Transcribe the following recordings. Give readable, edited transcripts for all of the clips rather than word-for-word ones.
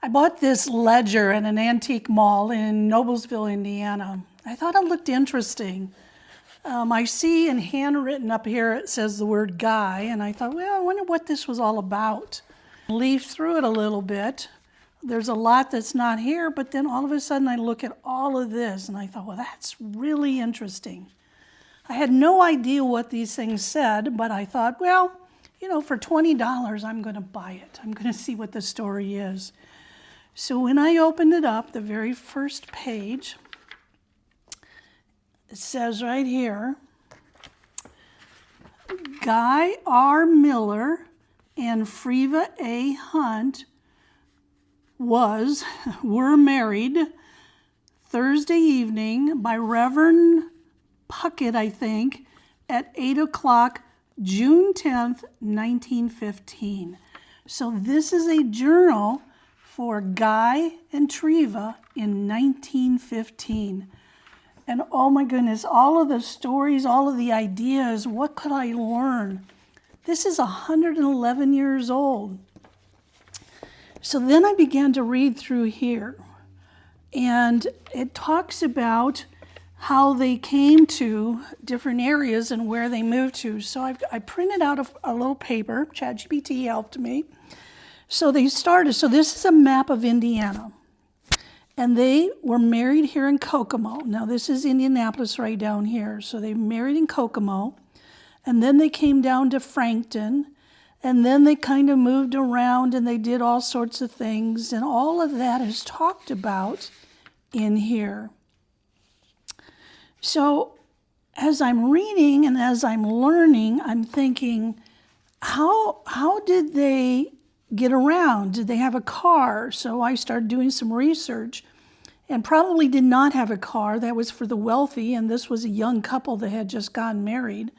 I bought this ledger at an antique mall in Noblesville, Indiana. I thought it looked interesting. I see in handwritten up here it says the word Guy, and I thought, well, I wonder what this was all about. I leafed through it a little bit. There's a lot that's not here, but then all of a sudden I look at all of this, and I thought, well, that's really interesting. I had no idea what these things said, but I thought, well, you know, for $20, I'm going to buy it. I'm going to see what the story is. So when I opened it up, the very first page, it says right here, Guy R. Miller and Freva A. Hunt were married Thursday evening by Reverend Puckett, I think, at 8 o'clock, June 10th, 1915. So this is a journal for Guy and Treva in 1915. And oh my goodness, all of the stories, all of the ideas, what could I learn? This is 111 years old. So then I began to read through here, and it talks about how they came to different areas and where they moved to. So I printed out a little paper. ChatGPT helped me. So they started. So this is a map of Indiana. And they were married here in Kokomo. Now this is Indianapolis right down here. So they married in Kokomo. And then they came down to Frankton. And then they kind of moved around and they did all sorts of things. And all of that is talked about in here. So as I'm reading and as I'm learning, I'm thinking, how did they get around? Did they have a car? So I started doing some research and probably did not have a car. That was for the wealthy, and this was a young couple that had just gotten married.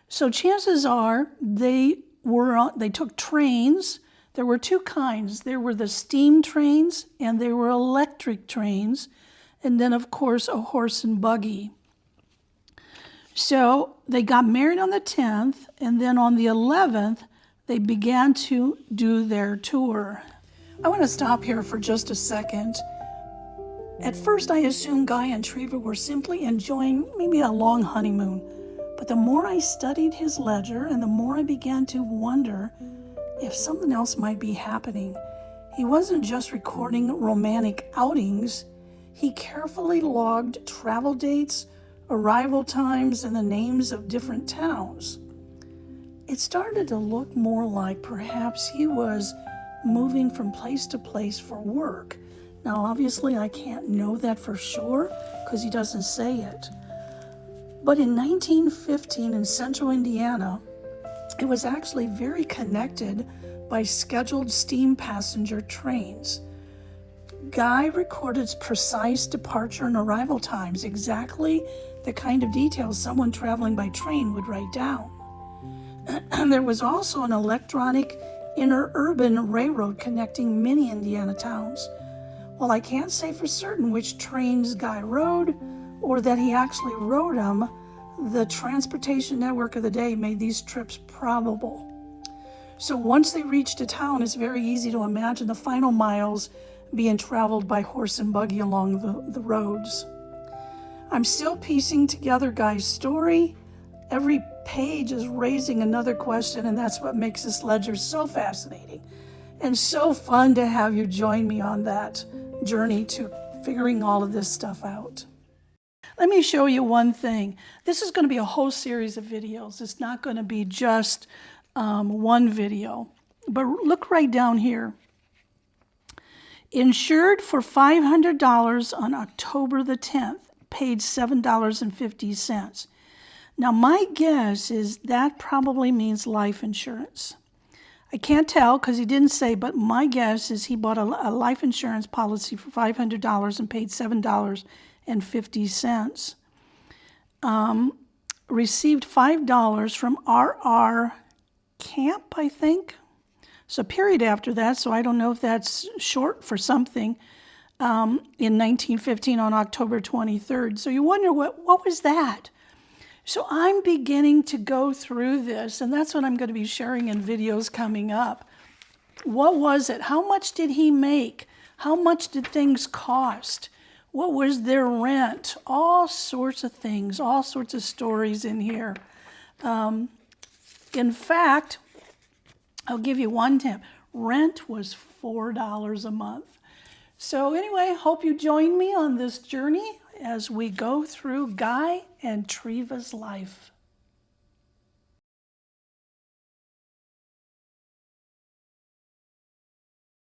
So chances are they took trains. There were two kinds. There were the steam trains and there were electric trains, and then of course a horse and buggy. So they got married on the 10th, and then on the 11th, they began to do their tour. I want to stop here for just a second. At first, I assumed Guy and Treva were simply enjoying maybe a long honeymoon. But the more I studied his ledger and the more I began to wonder if something else might be happening. He wasn't just recording romantic outings. He carefully logged travel dates, arrival times, and the names of different towns. It started to look more like perhaps he was moving from place to place for work. Now, obviously, I can't know that for sure because he doesn't say it. But in 1915 in central Indiana, it was actually very connected by scheduled steam passenger trains. Guy recorded precise departure and arrival times, exactly the kind of details someone traveling by train would write down. And there was also an electronic interurban railroad connecting many Indiana towns. While I can't say for certain which trains Guy rode or that he actually rode them, the transportation network of the day made these trips probable. So once they reached a town, it's very easy to imagine the final miles being traveled by horse and buggy along the roads. I'm still piecing together Guy's story. Every page is raising another question, and that's what makes this ledger so fascinating and so fun to have you join me on that journey to figuring all of this stuff out. Let me show you one thing. This is going to be a whole series of videos. It's not going to be just one video. But look right down here. Insured for $500 on October the 10th, paid $7.50. Now, my guess is that probably means life insurance. I can't tell because he didn't say, but my guess is he bought a life insurance policy for $500 and paid $7.50. Received $5 from R.R. Camp, I think. So period after that, so I don't know if that's short for something, in 1915 on October 23rd. So you wonder, what was that? So I'm beginning to go through this, and that's what I'm going to be sharing in videos coming up. What was it? How much did he make? How much did things cost? What was their rent? All sorts of things, all sorts of stories in here. In fact, I'll give you one tip. Rent was $4 a month. So anyway, hope you join me on this journey as we go through Guy and Treva's life.